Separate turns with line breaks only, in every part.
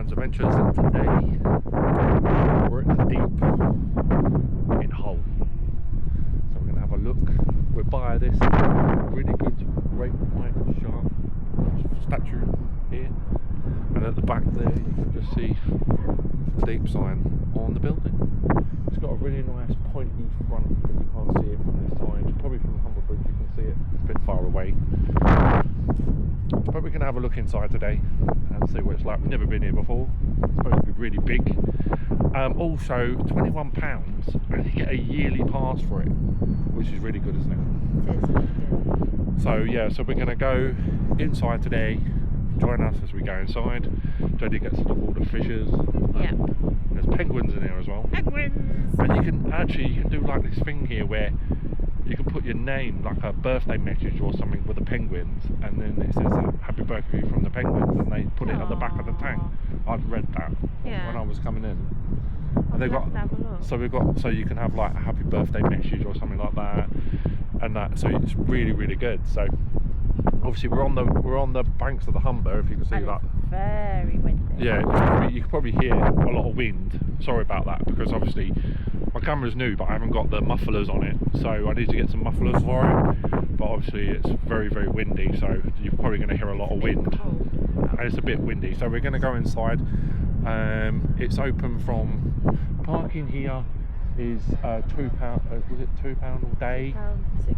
Dan's Adventures, and today we're at the deep in Hull. So we're going to have a look. We're by this really good great white shark statue here, and at the back there you can just see the deep sign on the building. It's got a really nice pointy front, but you can't see it from this side. Probably from Humber Bridge you can see it. It's a bit far away. But we can have a look inside today and see what it's like. We've never been here before. It's supposed to be really big. Also, £21, and you get a yearly pass for it, which is really good, isn't it? So yeah, so we're going to go inside today. Join us as we go inside. Jodie gets to look at all the fishes.
Yeah.
There's penguins in here as well.
Penguins!
And you can do like this thing here where you can put your name, like a birthday message or something with the penguins, and then it says happy birthday from the penguins, and they put it at the back of the tank. I've read that when I was coming in. And they've got, so you can have like a happy birthday message or something like that, and that. So it's really, really good. So obviously we're on the banks of the Humber, if you can see that.
Very windy.
Yeah, you can probably hear a lot of wind. Sorry about that, because obviously my camera's new, but I haven't got the mufflers on it, so I need to get some mufflers for it. But obviously it's very, very windy, so you're probably going to hear a lot of wind. And it's a bit windy, so we're going to go inside. It's open from parking here is £2. Was it £2 all day?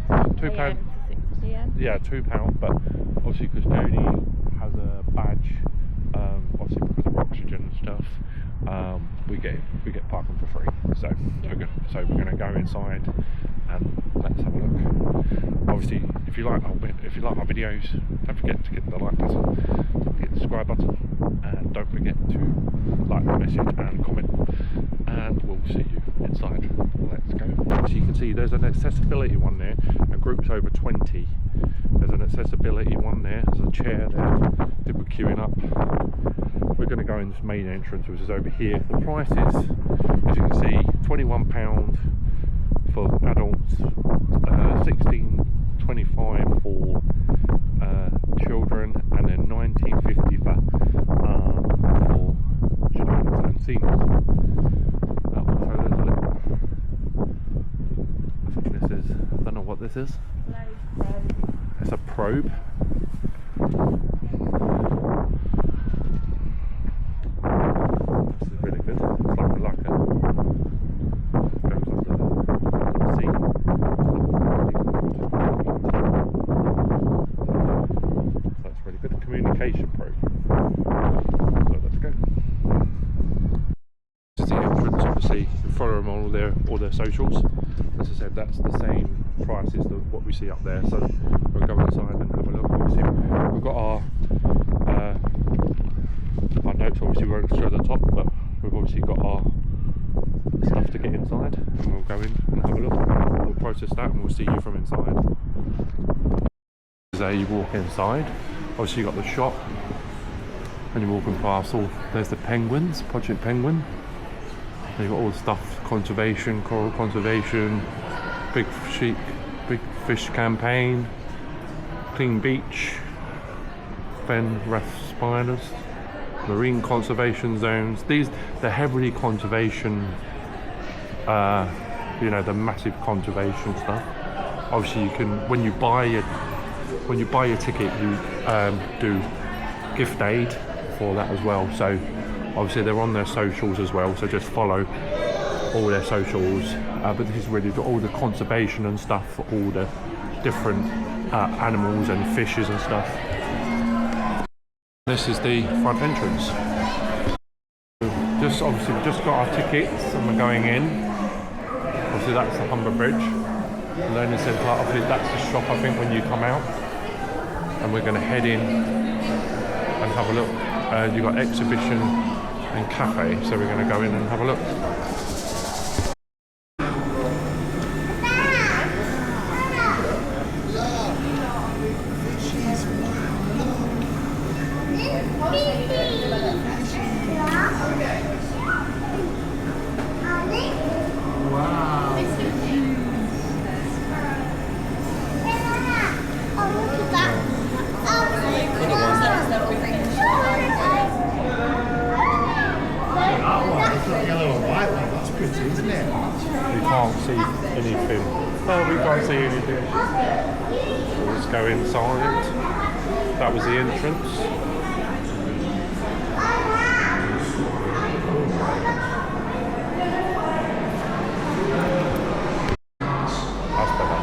£2
to 6 p.m.
Yeah, £2. But obviously because Jodie has a badge, obviously because of oxygen and stuff, we get parking for free. So we're going to go inside and let's have a look. Obviously, if you like our videos, don't forget to hit the like button, hit the subscribe button, and don't forget to like the message and comment. And we'll see you inside. Let's go. So you can see there's an accessibility one there, and groups over 20. There's an accessibility one there. There's a chair there. People queuing up. We're going to go in this main entrance, which is over here. The price is, as you can see, £21 for adults, £16.25 for children, and then £19.50 for students and seniors. Also, there's a little, I think this is, I don't know what this is. It's a probe. This is really good. It's like a goes under the sea. That's really good. Communication probe. So let's go. This is the entrance, obviously. You follow them on all their socials. As I said, that's the same price as what we see up there. So we'll go inside and have a look. Obviously, we've got our notes. Obviously, we won't show the top, but we've obviously got our stuff to get inside, and we'll go in and have a look. We'll process that, and we'll see you from inside. There you walk inside. Obviously, you've got the shop, and you're walking past all. There's the penguins, Project Penguin. You've got all the stuff, conservation, coral conservation, big fish campaign, clean beach, fen reef spiders, marine conservation zones. They're heavily conservation, the massive conservation stuff. Obviously you can, when you buy your ticket, you do gift aid for that as well. So obviously they're on their socials as well, so just follow all their socials. But this is really all the conservation and stuff for all the different animals and fishes and stuff. This is the front entrance. Obviously we've just got our tickets and we're going in. Obviously that's the Humber Bridge. And then it says obviously that's the shop, I think, when you come out. And we're going to head in and have a look. You've got exhibition and cafe, so we're going to go in and have a look. can't see anything. Oh, we can't see anything. So let's go inside. That was the entrance. That's better.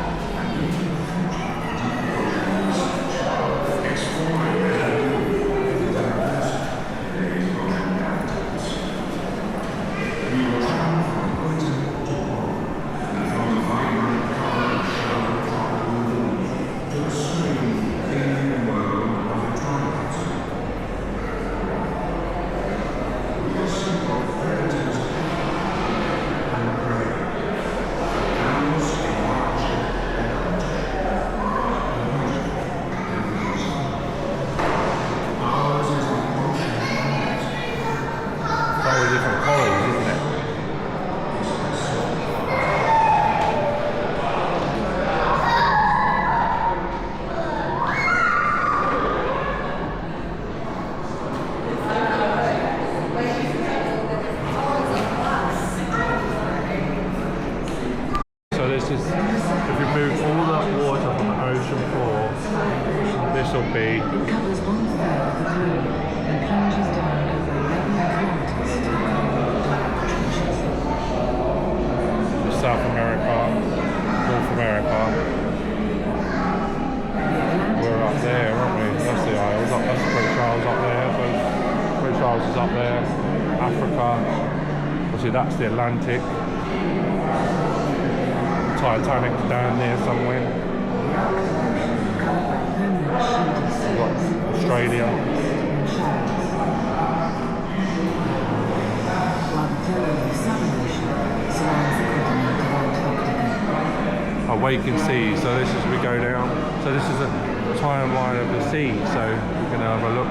Different colours, isn't it? So this is, if you move all that water from the ocean floor, this will be.
It covers 1/3 of the globe and plunges down over 11 kilometers to the
South America, North America. We're up there, aren't we? That's the Isles. That's Prince Charles up there. Prince Charles is up there. Africa. Obviously, that's the Atlantic. Titanic's down there somewhere. We've got Australia. Awakened sea, so this is we go down. So this is a timeline of the sea, so we're going to have a look.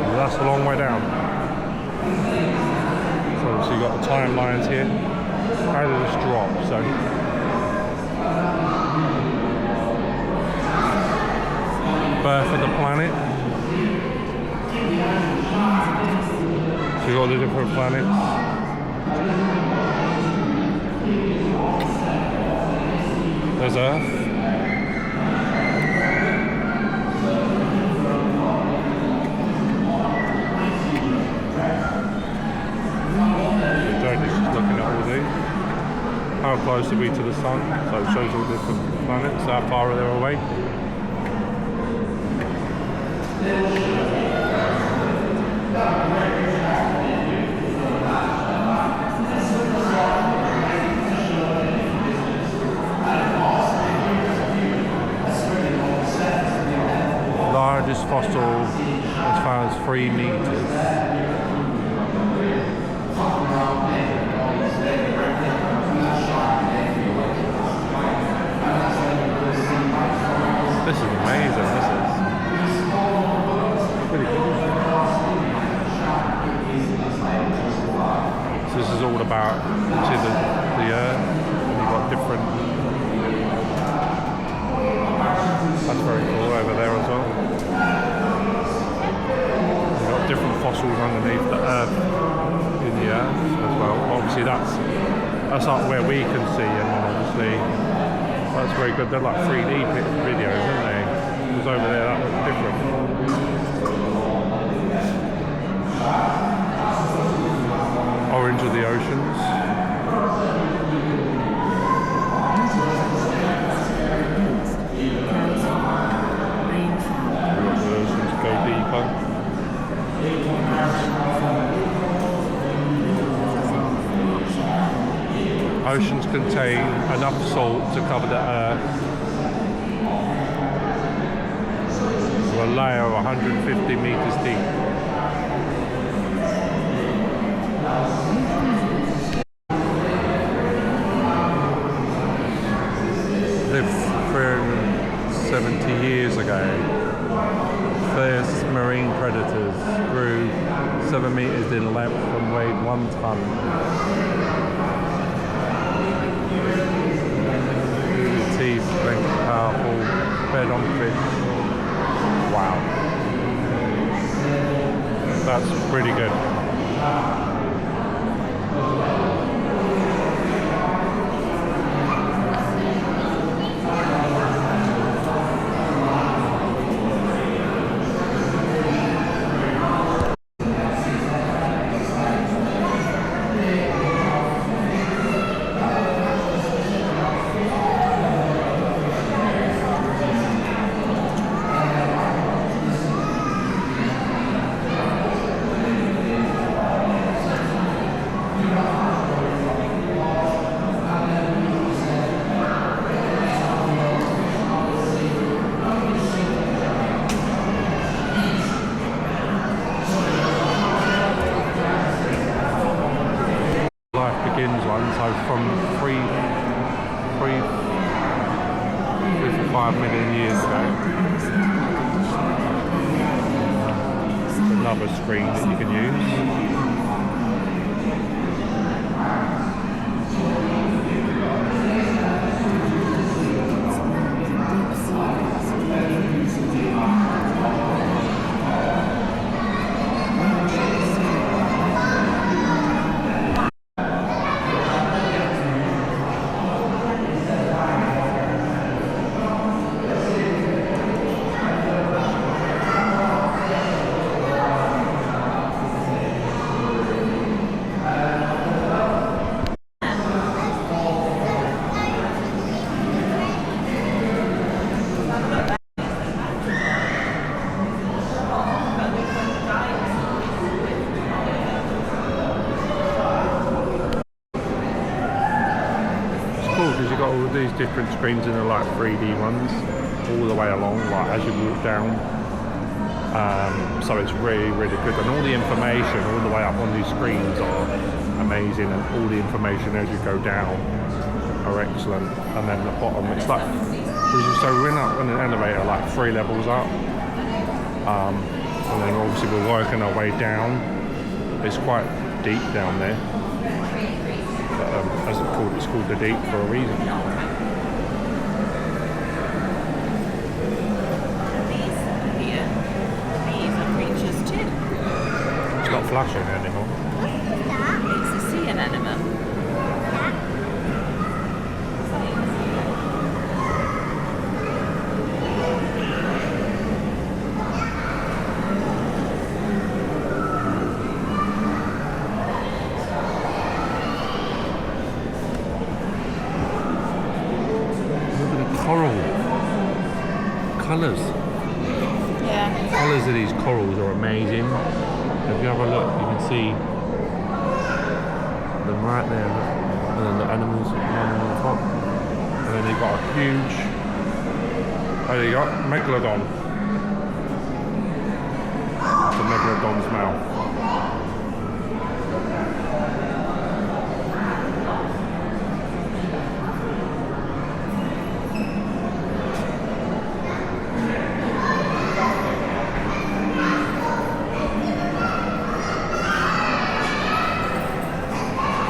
Well, that's a long way down. So obviously you've got the timelines here. How did this drop? So birth of the planet. So you've got the different planets. There's Earth. Jody's just looking at all these. How close are we to the sun? So it shows all the different planets. How far are they away? Largest fossil as far as 3 meters. This is amazing, this is pretty cool. So this is all about, see the Earth, you've got different, that's very cool over there as well. You've got different fossils underneath the Earth, in the Earth as well. Obviously that's up where we can see, and then obviously that's very good. They're like 3D videos, aren't they? Because over there that looks different. Orange are the oceans. The oceans go deeper. Oceans contain enough salt to cover the Earth to a layer of 150 meters deep. Lived 370 years ago. First marine predators grew 7 meters in length and weighed 1 ton. Teeth, strength, powerful, fed on fish. Wow. That's pretty good. One, so from 3.5 million years ago. Another screen that you can use. Because you've got all these different screens and they're like 3D ones all the way along, like as you walk down. So it's really, really good, and all the information all the way up on these screens are amazing, and all the information as you go down are excellent. And then the bottom, it's like, so we're up in an elevator like 3 levels up, and then obviously we're working our way down. It's quite deep down there. As it's called the deep for a reason.
These here, these are creatures too.
It's not flashing anymore.
It's a sea anemone.
Coral colours.
Yeah.
Colours of these corals are amazing. If you have a look, you can see them right there, and then the animals on the top, and then they've got a huge. Oh, there you got megalodon. It's a megalodon's mouth.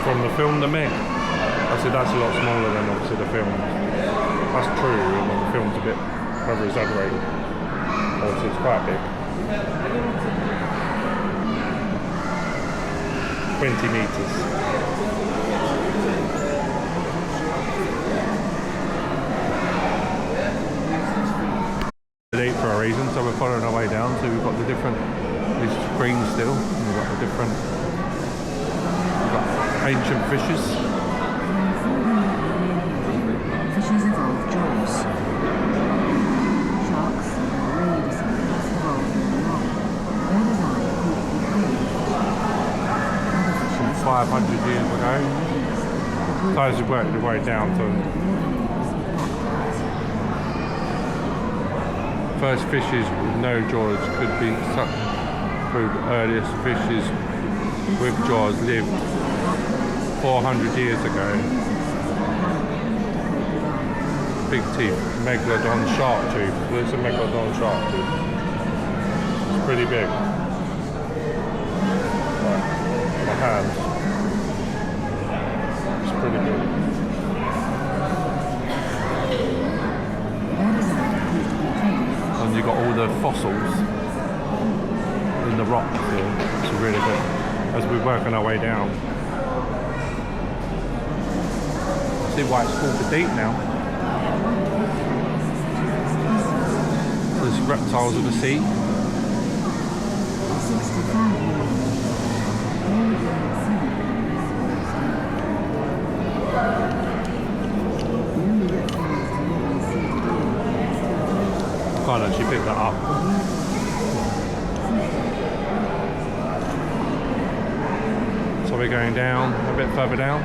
From the film The Meg, I said that's a lot smaller than obviously the film. That's true, and the film's a bit over exaggerated. Obviously it's quite big. 20 metres. Deep for a reason, so we're following our way down. So we've got the different, these screens still, and we've got the different ancient fishes.
Fishes evolve jaws. Sharks and rays evolved in the rock. They're designed to keep
From 500 years ago. So as we worked the way down to first fishes with no jaws could be sucked through. The earliest fishes with jaws lived 400 years ago. Big teeth, megalodon shark tooth. There's a megalodon shark tooth. It's pretty big. Right. My hand. It's pretty big. And you got all the fossils. in the rocks here. It's really good. As we're working our way down. See why it's called the deep now. There's reptiles of the sea. Can't actually pick that up. So we're going down, a bit further down.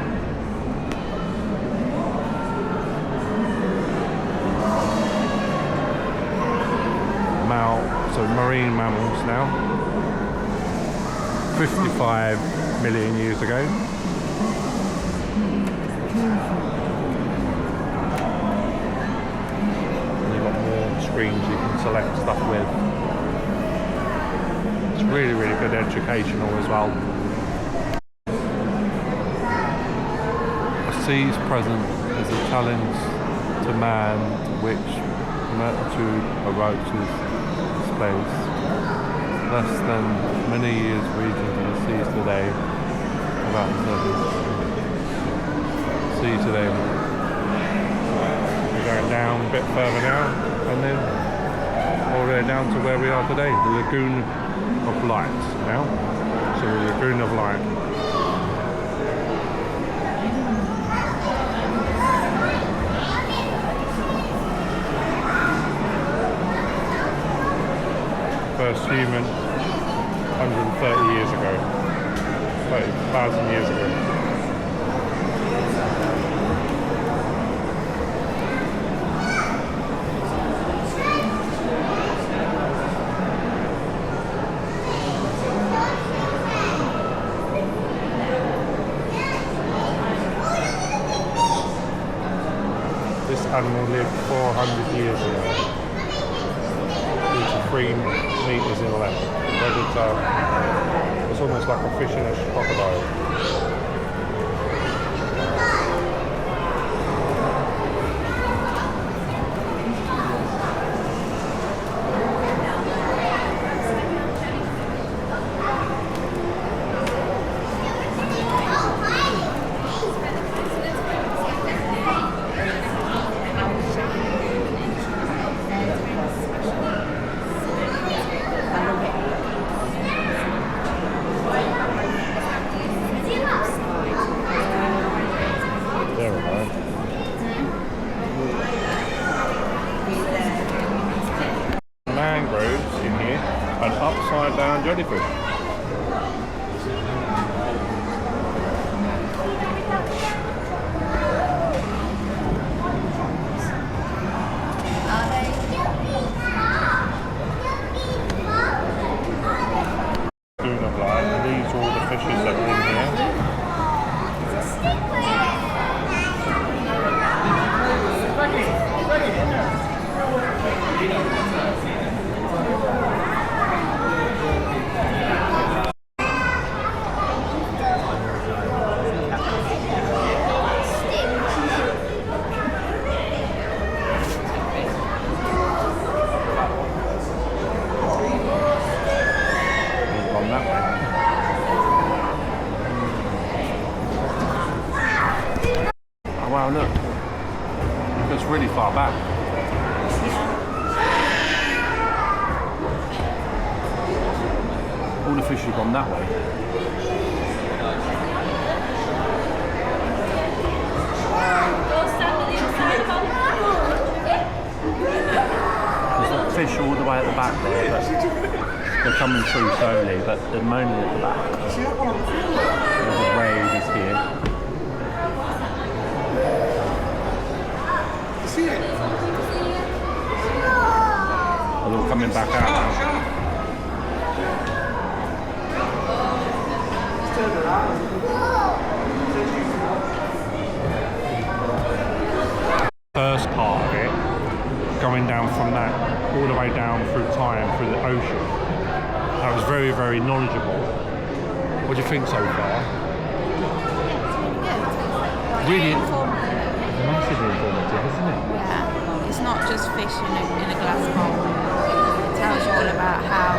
So marine mammals now. 55 million years ago. Screens you can select stuff with. It's really, really good educational as well. The sea's present is a challenge to man to which multitude approaches space. Less than many years regions of the seas today about the surface. Sea today. We're going down a bit further now. And then all the way down to where we are today, the Lagoon of Light now. So the Lagoon of Light. First human 130 years ago, 30,000 years ago. This animal lived 400 years ago. It's 3 meters in length. It's almost like a fish in a crocodile. Mangroves in here, an upside down jellyfish. Lagoon of Light, and these are all the fishes that are in here. Wow, look. It's really far back. All the fish have gone that way. There's like fish all the way at the back there, but they're coming through slowly, but they're moaning at the back. There's a wave is here. They're all coming back out now. First part of it, going down from that all the way down through time, through the ocean. That was very, very knowledgeable. What do you think so far? Really massively informative, isn't it?
Yeah, it's not just fish in a glass bowl. It tells you all about how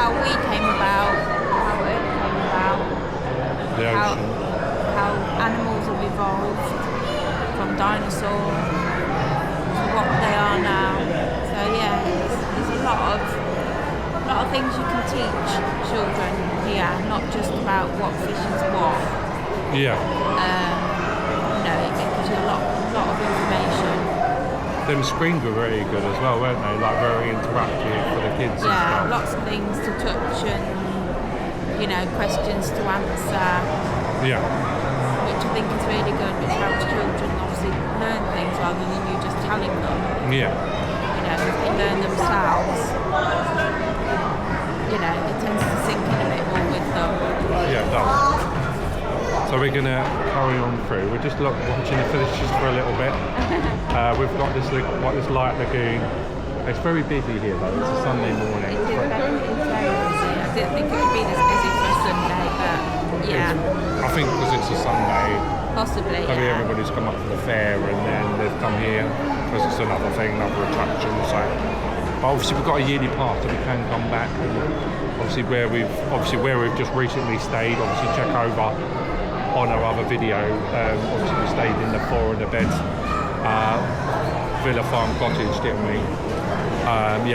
how we came about, how Earth came about,
The
how,
ocean.
how animals have evolved from dinosaurs to what they are now. So yeah, there's a lot of things you can teach children here, not just about what fish is what.
Yeah.
It gives you a lot of information.
Them screens were very good as well, weren't they? Like very interactive for the kids and
Yeah,
stuff.
lots of things to touch and questions to answer,
Yeah.
which I think is really good, which helps children obviously learn things rather than you just telling them.
Yeah.
If they learn themselves, it tends to sink in a bit more with them.
Yeah, it does. So we're going to carry on through. We're just watching the fishes for a little bit. We've got this light lagoon. It's very busy here though. It's a Sunday morning.
It's very busy. I didn't think it would be this busy for a Sunday, but yeah.
I think because it's a Sunday,
Possibly,
maybe
yeah.
everybody's come up for the fair and then they've come here because it's another thing, another attraction. So, but obviously we've got a yearly pass that we can come back. And obviously where we've just recently stayed. Obviously check over on our other video. Obviously we stayed in the 4 of the beds Villa Farm Cottage, didn't we?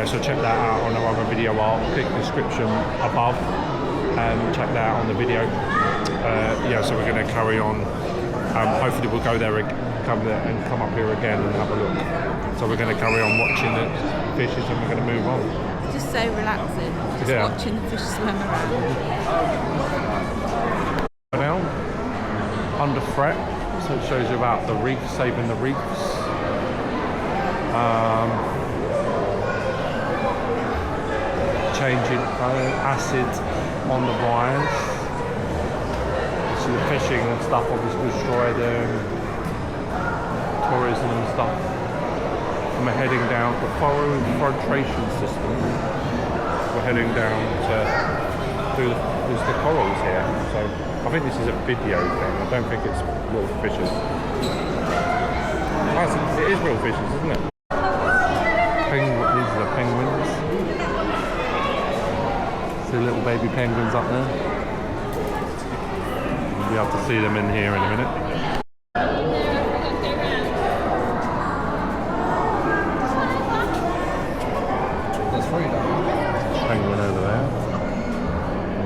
So check that out on our other video. I'll click the description above and check that out on the video. So we're going to carry on. Hopefully we'll go there and come up here again and have a look. So we're going to carry on watching the fishes and we're going to move on.
It's just so relaxing, just watching the fish swim around.
Now, under threat, so it shows you about the reef, saving the reefs. Changing acid on the wires. See the fishing and stuff obviously destroy them. Tourism and stuff. And we're heading down the coral filtration system. We're heading down to do the corals here. So I think this is a video thing. I don't think it's real fishes. It is real fishes, isn't it? These are the penguins. See little baby penguins up there. You'll be able to see them in here in a minute. There's 3 though. Penguin over there.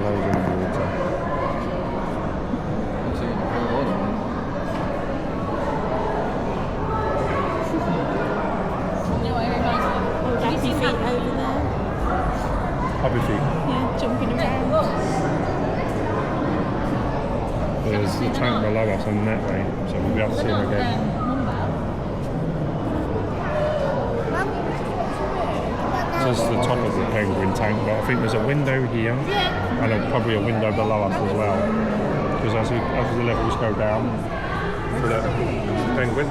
Loads in the water.
Happy feet over there.
Puppy feet.
Yeah, jumping around.
There's the tank below us on that way, so we'll be able to see them again. So this is the top of the penguin tank, but I think there's a window here and probably a window below us as well. Because as the levels go down for the penguin.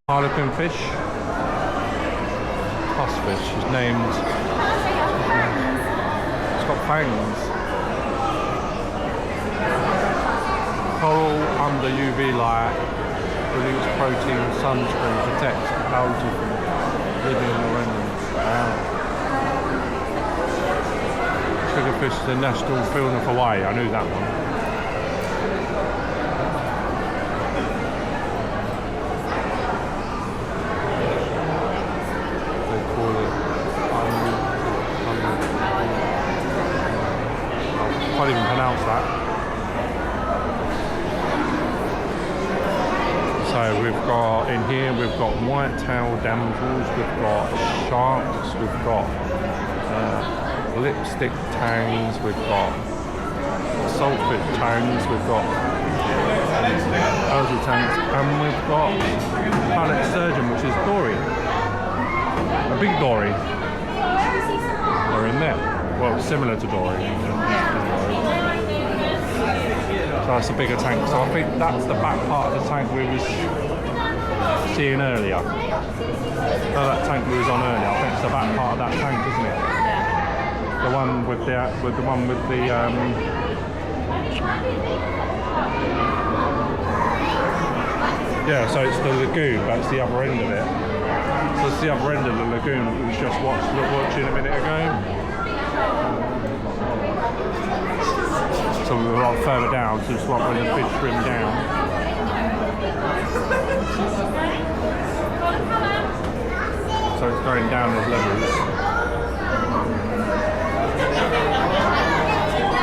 Harlequin fish. Fish is named. It's got fangs. Coral under UV light, produce protein, sunscreen, protects algae from living in the remnants. Sugarfish is the national film of Hawaii. I knew that one. I can't even pronounce that. So we've got in here, we've got white-tailed damsels, we've got sharks, we've got lipstick tangs, we've got saltfish tangs, we've got algae tangs, and we've got planet sturgeon, which is dory, a big dory. They're in there. Well, similar to dory. So that's a bigger tank. So I think that's the back part of the tank we was seeing earlier. Oh, that tank we was on earlier. I think it's the back part of that tank, isn't it? Yeah. The one with the Yeah, so it's the lagoon, but it's the other end of it. So it's the other end of the lagoon that we was just watching a minute ago. So we were a lot further down, so it's like when the fish swim down. So it's going down as levels.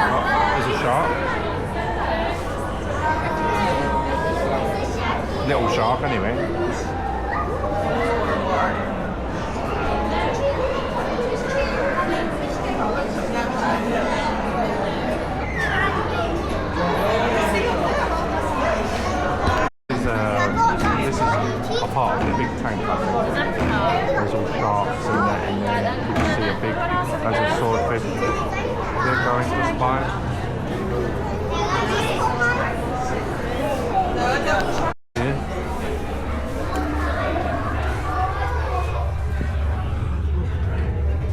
Oh, there's a shark. Little shark anyway. This is a part of the big tank, I think. There's all sharks and that in there. You can see a big, there's a swordfish. They're going to spy. Yeah.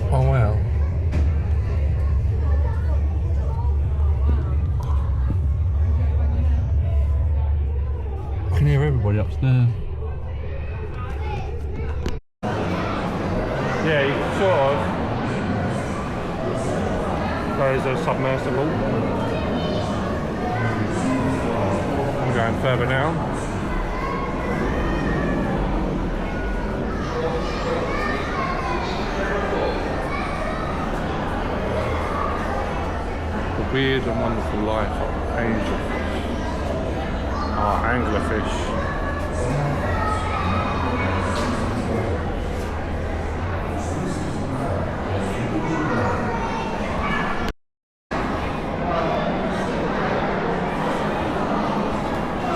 Oh wow. I can hear everybody upstairs. Yeah, you can sort of. There's a submersible. I'm going further down. The weird and wonderful life of angelfish. Anglerfish.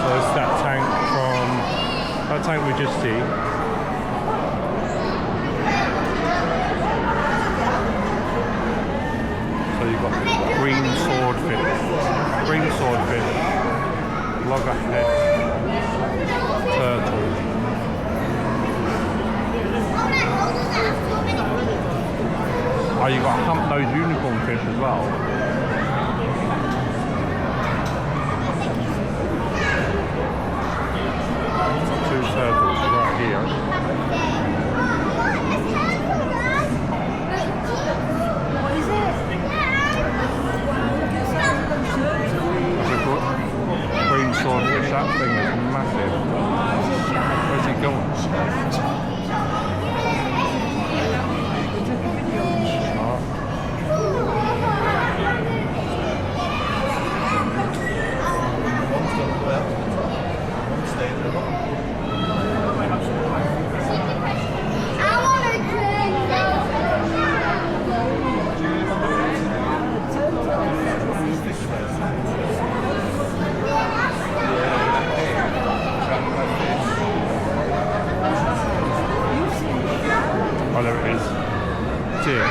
So it's that tank from that tank we just see. So you've got green swordfish, loggerhead, turtle. Oh, you got hump-nosed unicorn fish as well. Two turtles right here. Green swordfish, that thing is massive. Where's he going? Oh, there it is. It's here.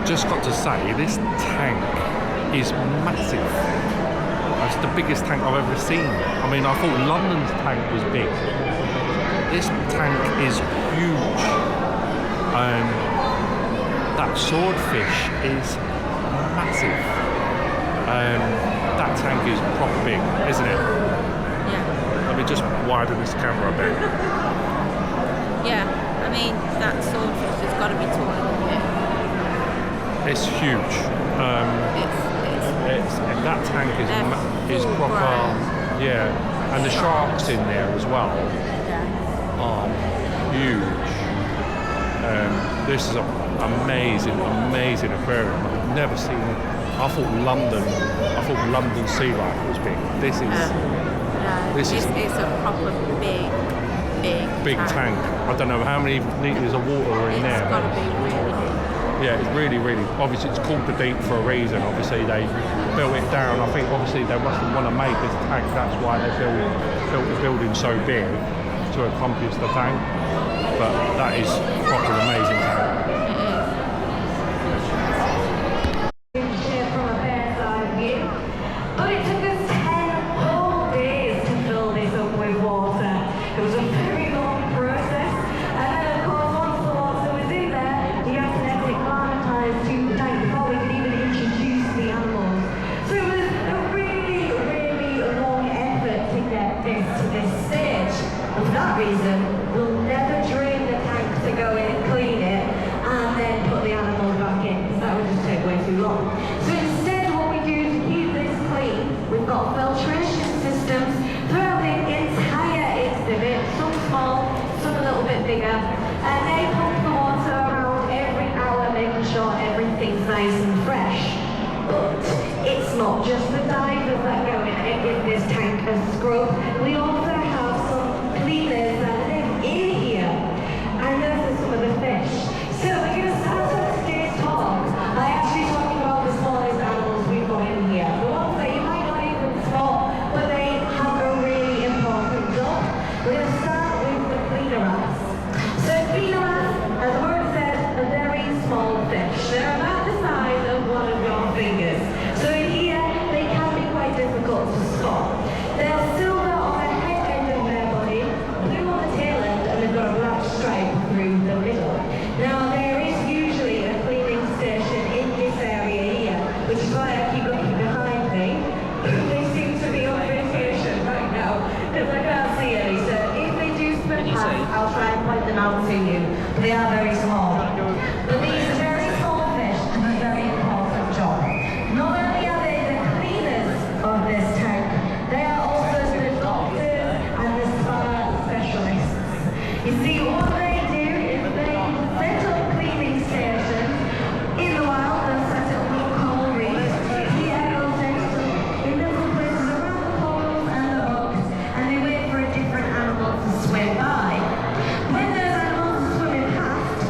Just got to say, this tank is massive. It's the biggest tank I've ever seen. I mean, I thought London's tank was big. This tank is huge. That swordfish is massive. That tank is proper big, isn't it?
Yeah.
Let me just widen this camera a bit.
Yeah, I mean, that swordfish has got to be taller than you.
It's huge. That tank is proper.
Grown.
Yeah, and the sharks in there as well
Yeah.
are huge. This is an amazing aquarium. I've never seen. I thought London Sea Life was big. This is
It's a proper big
tank. I don't know how many litres of water are in there.
It's got to be really big.
Yeah, it's really. Obviously, it's called the Deep for a reason. Obviously, they built it down. I think obviously they mustn't want to make this tank. That's why they built the building so big to encompass the tank. But that is proper amazing tank.
From a bird's eye view, but it took us 10 whole days to fill this up with water. It was a very long process, and then of course once the water was in there, you had to then acclimatise to the tank before we could even introduce the animals. So it was a really long effort to get this to this stage. And for that reason, we'll never drain the tank to go in and clean it and then put the animals back in, because that would just take way too long. So instead what we do to keep this clean, we've got filtration systems throughout the entire exhibit, some small, some a little bit bigger, and they pump the water around every hour, making sure everything's nice and fresh. But it's not just the divers that go in and give this tank a scrub. We also have some cleaners that live in here, and those are some of the fish. So we're going to start off today's talk by actually talking about the smallest animals we've got in here. The ones that you might not even spot, but they have a really important job. We're going to start with the cleaner rats. So cleaner rats, as the word says, are very small fish. They're about the size of one of your fingers. So in here, they can be quite difficult to spot. They're silver on the head end of their body, blue on the tail end, and they've got a black stripe through the middle. Now, there is usually a cleaning station in this area here, which is why I keep looking behind me. They seem to be on vacation right now, because I can't see any. So if they do spin past, I'll try and point them out to you. They are very small. But these are very small fish and a very important job. Not only are they the cleaners of this tank, they are also the doctors and the spa specialists. You see, what they do is they set up cleaning stations in the wild. They'll set up little coral reefs. Here they'll set up in little places around the corals and the bugs, and they wait for a different animal to swim by. When those animals are swimming past,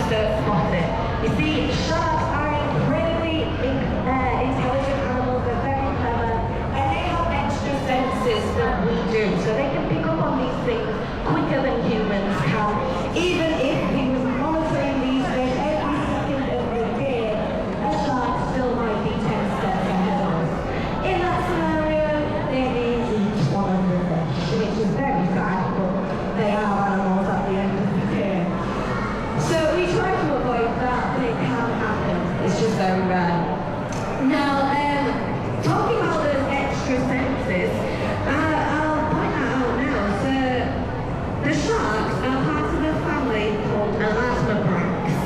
don't spot it. You see, sharks are incredibly intelligent animals. They're very clever, and they have extra senses than we do. So they can pick up on these things quicker than humans can. Even if we was monitoring these fish every second of the day, a shark still might be 10 steps ahead of us. In that scenario, they may eat one of the fish, which is very sad, but they are animals at the end of the day. So we try to avoid that, but it can happen. It's just very rare. Now, talking about those extra senses, I'll point that out now. So the sharks are part of a family called elasmobranchs.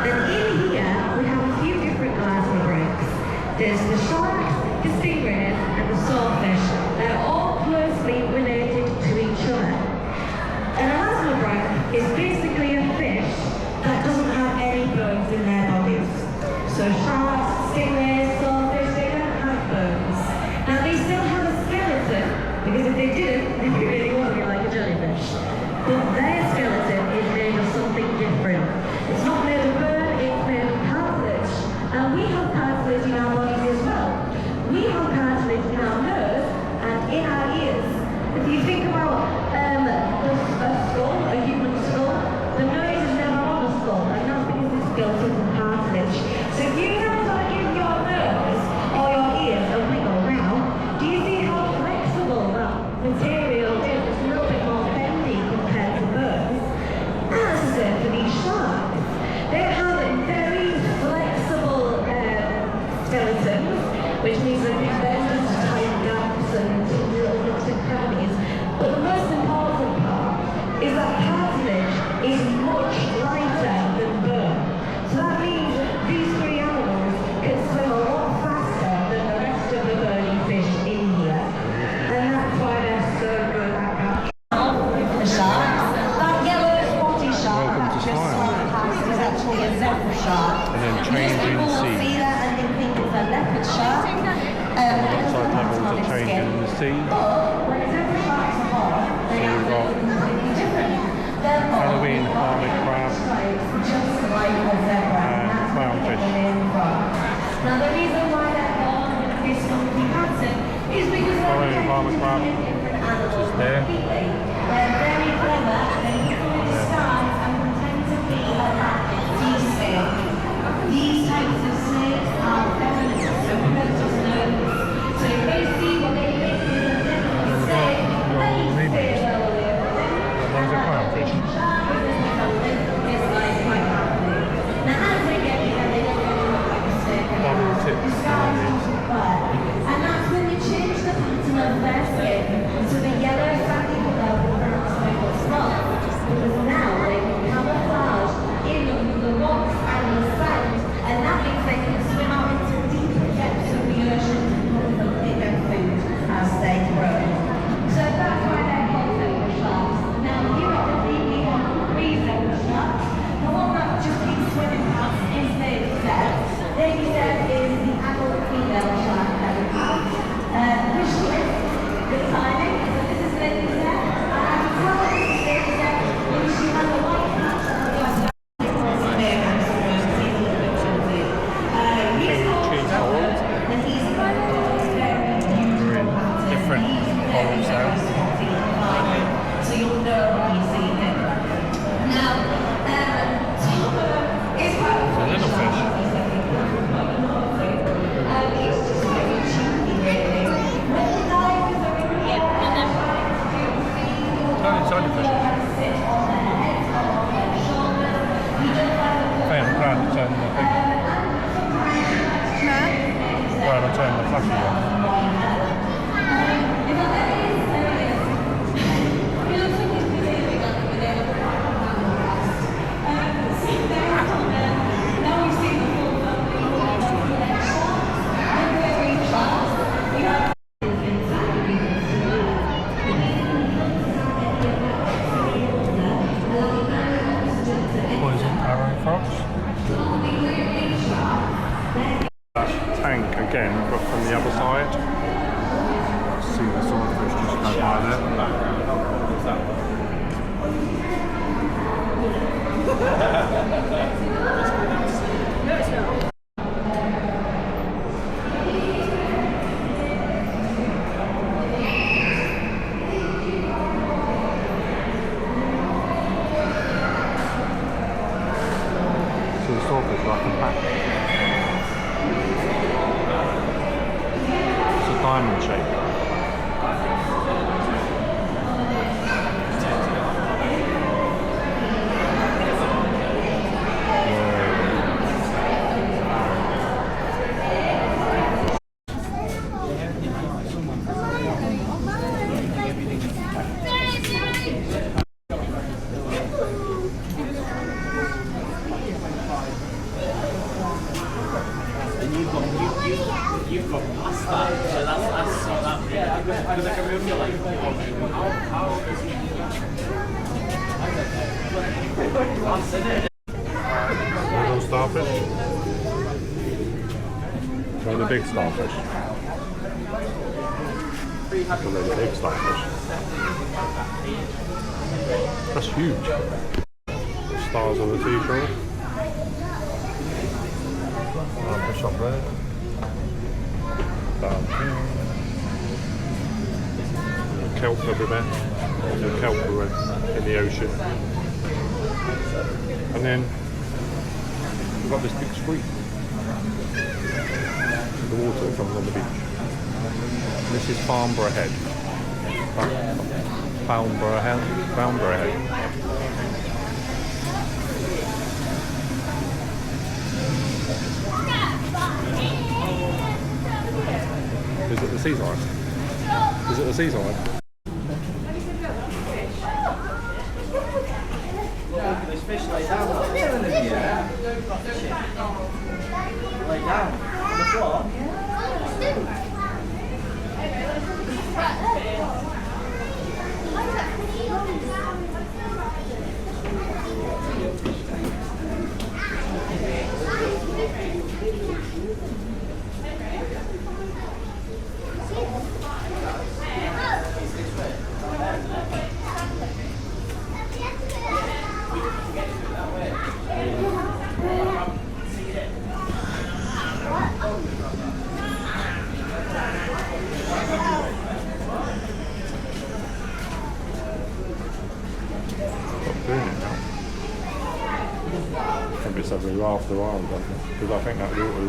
And in here, we have a few different elasmobranchs. There's the sharks, the stingrays, and the swordfish. They're all closely related to each other. An elasmobranch is basically a fish that doesn't have any bones in their bodies. So sharks, stingrays, swordfish, they don't have bones. Now they still have a skeleton, because if they didn't, they'd be really wobbly like a jellyfish. But their skeleton is made of something different. It's not made of bone, it's made of cartilage. And we have cartilage in our bodies as well. We have cartilage in our nose and in our ears. If you think about a skull, a human skull, the nose is never on the skull, and that's because it's built of cartilage. So if you have to give your nose or your ears a wiggle now, do you see how flexible that material is? It's a little bit more bendy compared to bones. That's the same for these sharks. They have very flexible skeletons, which means that they bend into tight gaps and little nooks and crannies. But the most important part is that cartilage is much lighter than bone. So that means these three animals can swim a lot faster than the rest of the bony fish in here. And that's why they're so good at catching the sharks. That yellow spotty shark
Welcome
that
to
just
Slime.
swam past is actually a zebra shark.
And then
Most
changing
people will
sea.
see that and they think it's a leopard shark.
Outside levels are changing in the sea.
When a zebra shark's a hole, they
So
have
we've got
completely different. They're
Halloween hermit crab
just like a zebra, and that's where we get
clownfish.
the name from. Now the reason why they're called this funky pattern is because they're
Halloween hermit crab,
different animals
which is there.
completely. They're very clever, they follow the stars and pretend to be a sea snake. These types of snakes are venomous, so predators know this. So if they see what they think is a venomous snake, they stay well away from it.
There's a clownfish. Bottom tips.
And that's when they change the pattern of their skin to the yellow fatty colour with brown speckled spots. Because now they can camouflage in the rocks and the sand, and that means they can swim out into deeper depths of the ocean to look for bigger food as they grow. So that's why they're called zebra sharks. Now here at the beach we have 3 zebra sharks. The one that just keeps swimming past is Baby Zeb. Baby Zeb is the adult female shark that we have. Visually, good timing. So this is Baby Zeb. And as well as Baby Zeb, she has a white patch on the outside.
Different corals there.
So you'll know when you see him. Now, Tomo is quite a
little fish.
He's just very cheeky, really. When the divers are in the air,
Tiny fish.
sit on their heads, on their shoulders. He just has a
Okay, I'm trying to turn the thing. Right, I'll turn the flashy on. Poison arrow cross. Tank again, but from the other side. Little starfish. Or the big starfish. Look at those big starfish. That's huge. The stars on the seashore. Fish up there. Down here. Kelp everywhere. The kelp in the ocean. And then we've got this big street. The water that comes on the beach. This is Farnborough Head. Farnborough Head. Farnborough Head. Is it the seaside? Is it the seaside?
There's fish laid down. Laid down on the floor. After a while, because I think that water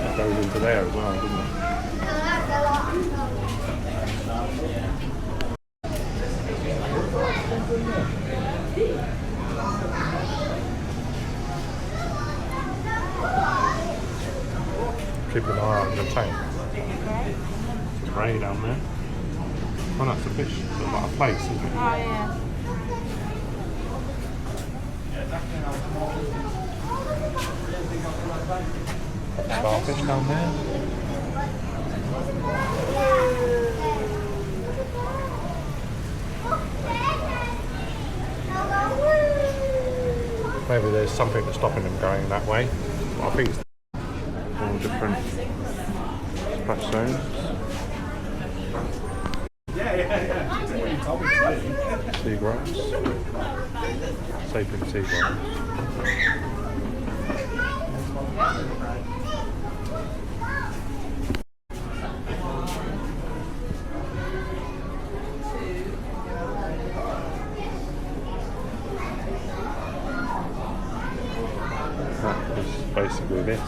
that goes into there as well, doesn't it? Keep an eye on the tank. Some ray down there. Oh, that's a fish. It's like a place, isn't it?
Oh yeah.
Starfish down there. Maybe there's something that's stopping them going that way. I think it's all different splash zones. Seagrass. Sapling seagrass. That is basically this.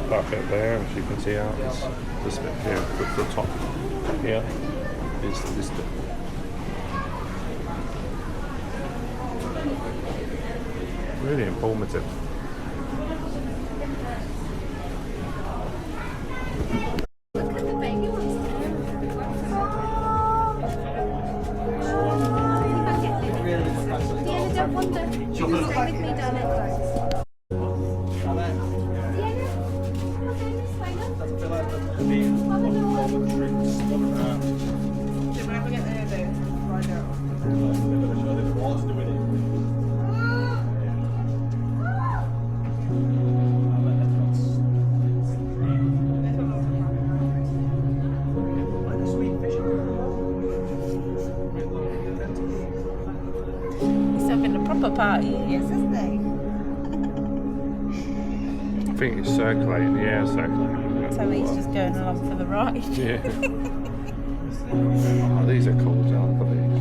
That bit there, as you can see out, this bit here, the top here is this bit. Really informative.
Party, yes, isn't they?
I think it's circulating, the air circulating.
So he's just going along for the ride.
Yeah. Oh, these are cool, John. Look at these.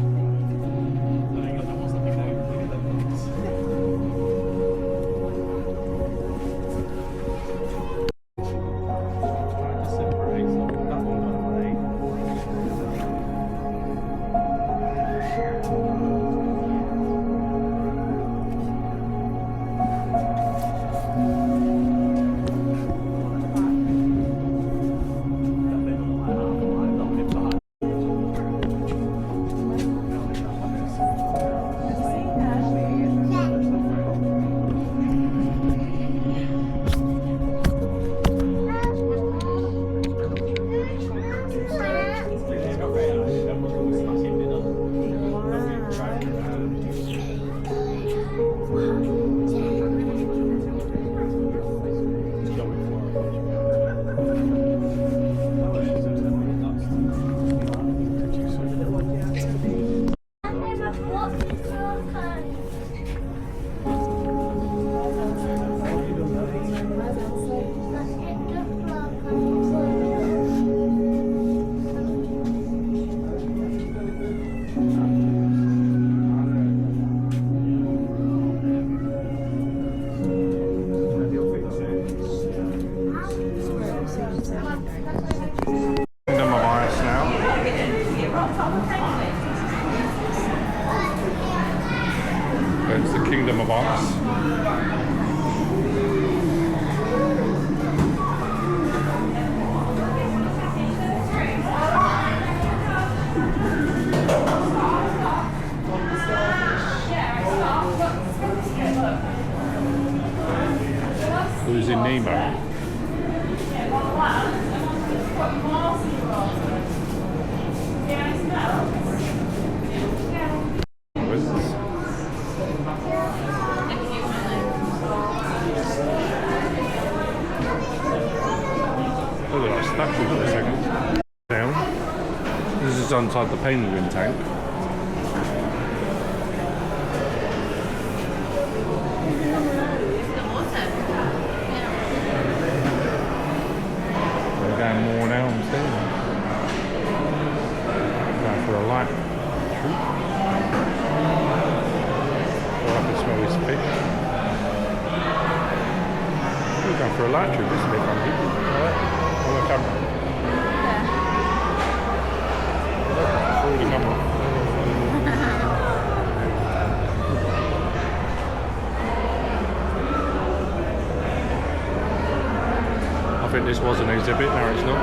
Kingdom of Ice. Who's in Nemo? Look at that statue for a second. Down. This is inside the penguin tank. We're going more now, I'm still. Going for a light troop. I can smell his fish. We're going for a light troop, isn't it, funky? On the camera. Through the camera. I think this was an exhibit, now it's not.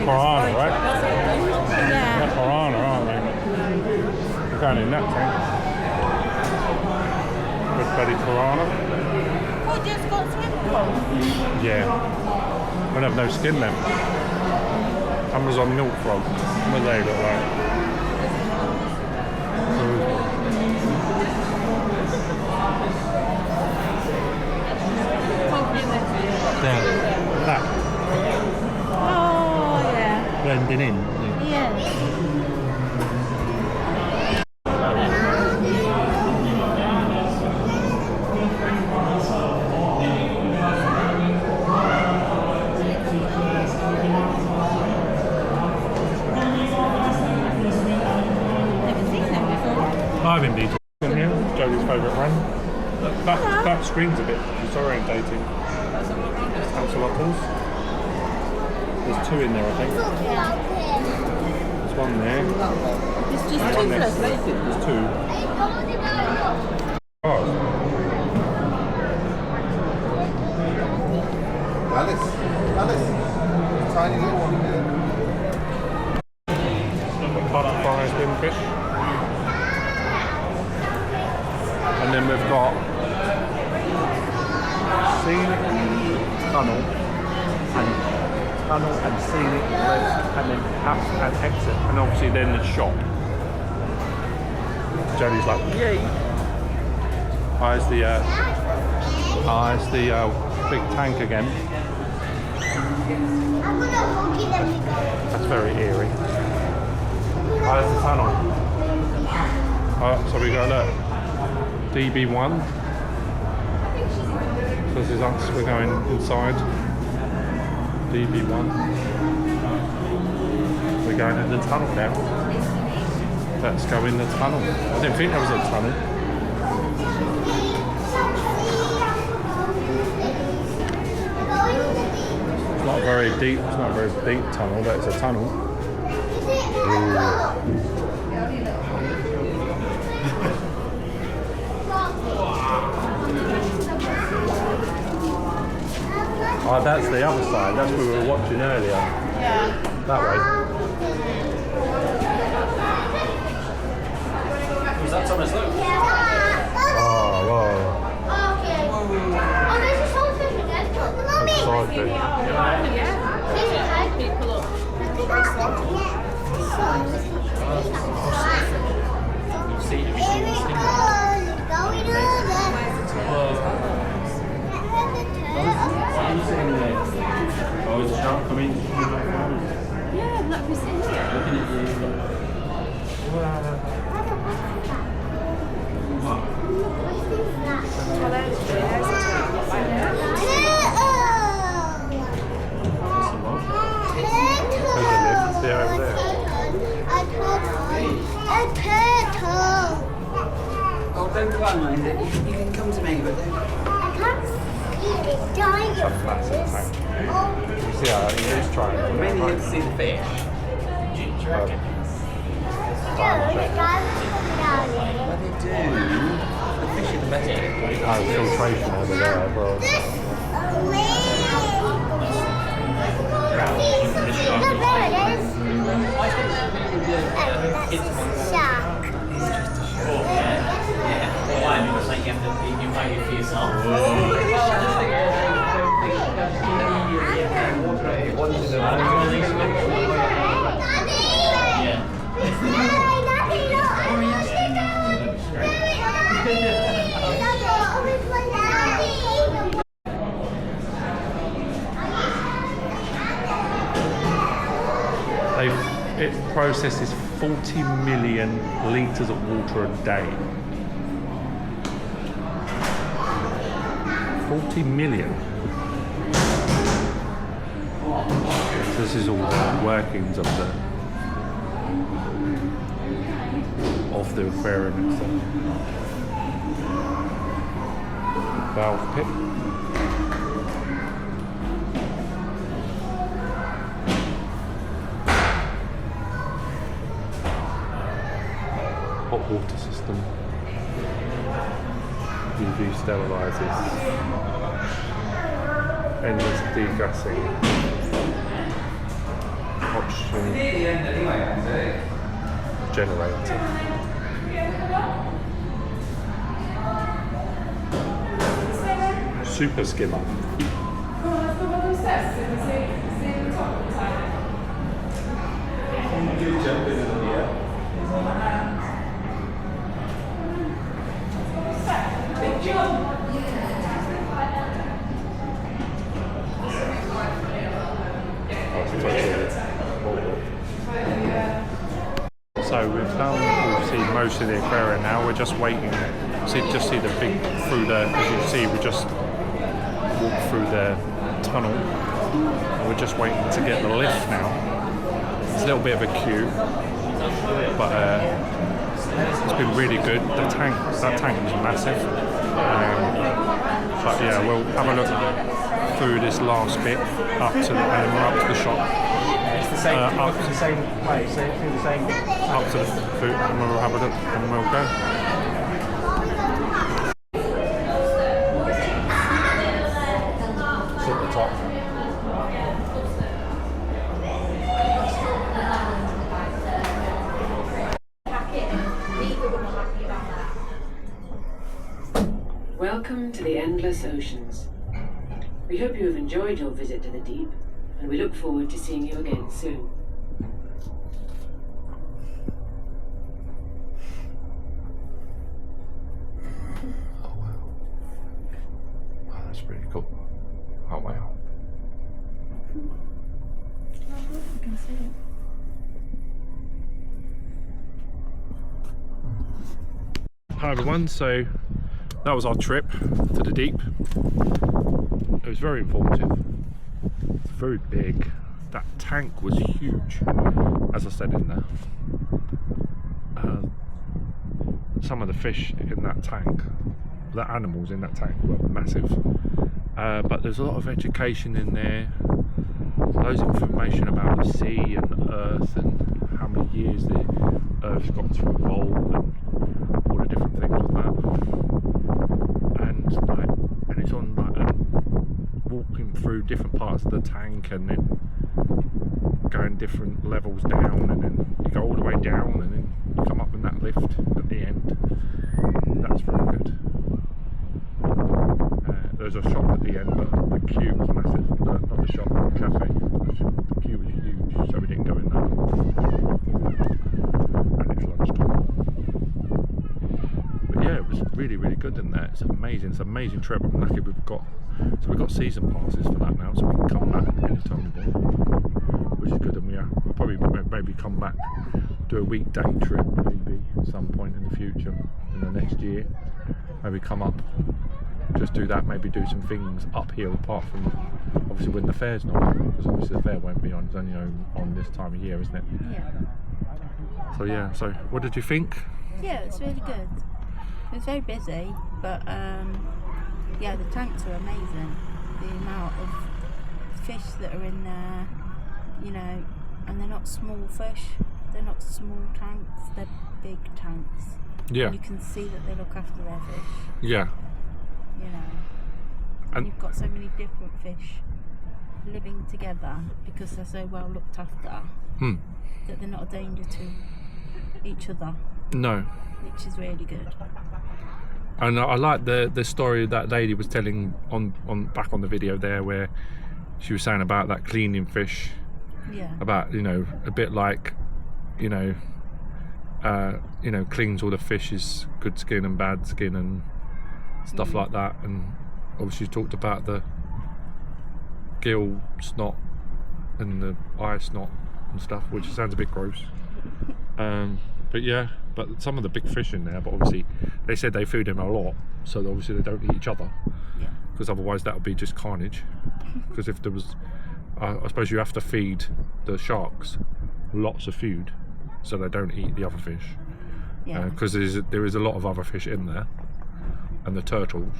Piranha, right?
Yeah.
They're piranha, aren't they? They're going in that tank. Red belly piranha.
What just got swim pools?
Yeah. Don't have no skin left. Amazon milk frog. What do they look like? There. That.
Oh, yeah.
Blending in.
Yeah. Never seen them before.
I haven't been in here. Jodie's favourite run. That screen's a bit disorientating. Axolotls. There's two in there, I think. There's one there.
It's just
One next to it.
toothless.
There's two. Oh.
Alice, tiny little one here.
Butterfly swimfish. And then we've got scenic tunnel and scenic left and then up and exit and obviously then the shop. Jodie's like, yay! Here's the big tank again. That's very eerie. Here's the tunnel. So we go, look, DB1. So this is us, we're going inside. DB1. We're going in the tunnel now. Let's go in the tunnel. I didn't think there was a tunnel.
very deep. It's not a very deep tunnel, but it's a tunnel. Oh, that's the other side. That's what we were watching earlier.
Yeah.
That way.
Was that Thomas Luke?
Oh, wow.
Oh, there's a swordfish again. Mommy!
Exciting.
People up.
See, have you seen this thing? Are you sitting there? Oh, is the shark coming?
Yeah, look, we're sitting here.
Looking at you.
See over there.
A turtle.
Oh, don't climb on it. You can come to me, but then...
I can't see it. It's giant.
It's a massive tank. You see how he is trying to
Mainly here to see the fish.
Do you reckon?
Well, they do. The fish are the best bit.
filtration over there as well.
Why? Because like you find it for yourself.
It processes 40 million litres of water a day. 40 million. So this is all the workings of the aquarium itself. Valve pit. Hot water system. UV sterilizers. Endless degassing. Oxygen generator. Super skimmer. So we've seen most of the aquarium now. We're just waiting. Just see the big through the. As you can see, we just walked through the tunnel. And we're just waiting to get the lift now. It's a little bit of a queue, but it's been really good. That tank was massive. But yeah, we'll have a look through this last bit up to the, and we're up to the shop.
It's the same. Up to the same place. So through the same.
Up to the food, and we'll have a look, and we'll go. It's at the top.
Welcome to the endless oceans. We hope you have enjoyed your visit to the deep, and we look forward to seeing you again soon.
Oh wow. Wow, that's pretty cool. Oh wow.
You can see it.
Hi everyone, so that was our trip to the deep. It was very informative. It's very big. That tank was huge, as I said in there. Some of the fish in that tank, the animals in that tank were massive. But there's a lot of education in there. loads of information about the sea and Earth and how many years the Earth's got to evolve and all the different things with that. And it's on walking through different parts of the tank and then going different levels down, and then you go all the way down and then you come up in that lift at the end. That's very good. There's a shop at the end, but the queue was massive. Not the shop, the cafe. The queue was huge, so we didn't go in there. And it's lunchtime. But yeah, it was really, really good in there. It's amazing. It's an amazing trip. I'm lucky we've got season passes for that now, so we can come back anytime we want, which is good. And we'll probably maybe come back, do a weekday trip maybe at some point in the future, in the next year. Maybe come up, just do that, maybe do some things up here apart from obviously when the fair's not on, because obviously the fair won't be on, it's only on this time of year, isn't it?
Yeah.
So yeah, so what did you think?
Yeah, it's really good. It was very busy, but yeah, the tanks are amazing. The amount of fish that are in there, you know, and they're not small fish, they're not small tanks, they're big tanks.
Yeah.
And you can see that they look after their fish.
Yeah.
You know, and you've got so many different fish living together because they're so well looked after that they're not a danger to each other.
No.
Which is really good.
And I like the story that lady was telling on back on the video there, where she was saying about that cleaning fish.
Yeah.
About, you know, a bit like, you know, cleans all the fish's good skin and bad skin and stuff like that. And obviously talked about the gill snot and the eye snot and stuff, which sounds a bit gross. But yeah, but some of the big fish in there, but obviously they said they feed them a lot, so obviously they don't eat each other, because otherwise that would be just carnage. Because if there was, I suppose you have to feed the sharks lots of food so they don't eat the other fish, because there is a lot of other fish in there, and the turtles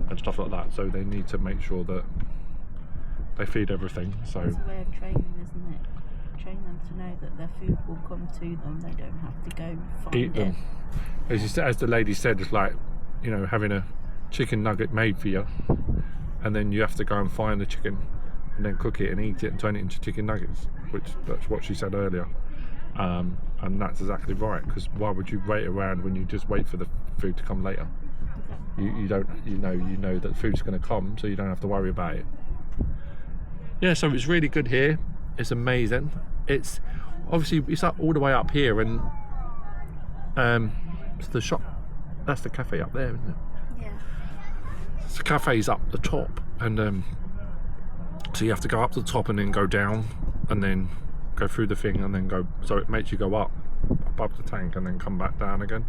and stuff like that, so they need to make sure that they feed everything. So
it's a way of training, isn't it? Train them to know that their food will come to them, they don't have to go find
eat them. As the lady said, it's like, you know, having a chicken nugget made for you, and then you have to go and find the chicken and then cook it and eat it and turn it into chicken nuggets, which that's what she said earlier. And that's exactly right, because why would you wait around when you just wait for the food to come later? You don't, you know that food's going to come, so you don't have to worry about it. Yeah, so it's really good here. It's amazing. It's obviously it's up all the way up here, and it's the shop. That's the cafe up there, isn't it?
Yeah.
The cafe's up the top, and so you have to go up to the top and then go down, and then go through the thing, and then go. So it makes you go up above the tank and then come back down again.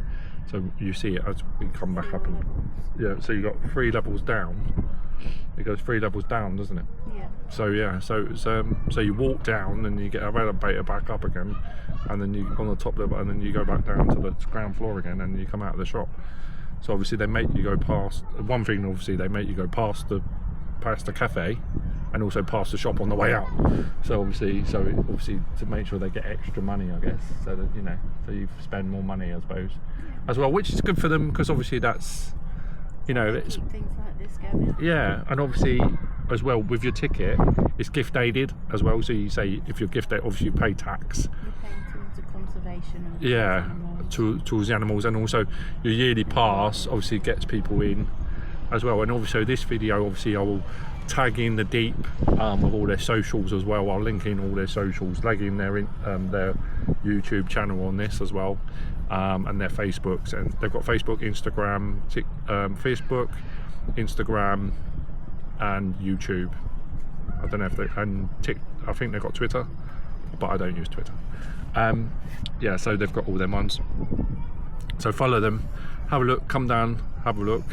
So you see it as we come back up, and yeah. So you got 3 levels down. It goes 3 levels down, doesn't it?
Yeah.
So yeah, so it's, so you walk down and you get an elevator back up again, and then you on the top level, and then you go back down to the ground floor again, and you come out of the shop. So obviously they make you go past one thing. Obviously they make you go past the cafe, and also past the shop on the way out. So obviously to make sure they get extra money, I guess, so that, you know, so you spend more money, I suppose, as well, which is good for them, because obviously that's, you know, it's
keep things like this going.
Yeah, and obviously as well with your ticket, it's gift aided as well. So you say if you're gift aided, obviously you pay tax.
You're paying towards the conservation of
Yeah,
animals.
towards the animals, and also your yearly pass obviously gets people in as well. And also this video, obviously I will tag in the Deep with all their socials as well. I'll link in all their socials, tag in their YouTube channel on this as well, and their Facebooks, and they've got Facebook, Instagram, Facebook, Instagram, and YouTube. I don't know if they I think they've got Twitter, but I don't use Twitter. Yeah, so they've got all their ones. So follow them, have a look, come down, have a look.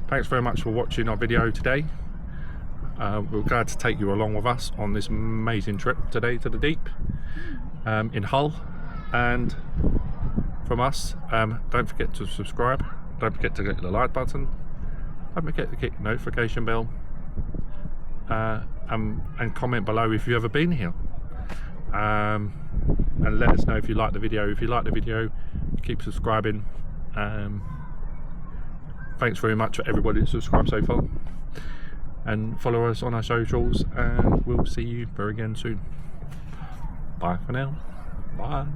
Thanks very much for watching our video today. We're glad to take you along with us on this amazing trip today to the Deep in Hull. And from us, don't forget to subscribe, don't forget to click the like button, don't forget to click the notification bell, and comment below if you've ever been here, and let us know if you like the video. If you like the video, keep subscribing. Thanks very much for everybody that's subscribed so far, and follow us on our socials, and we'll see you very again soon. Bye for now. Bye.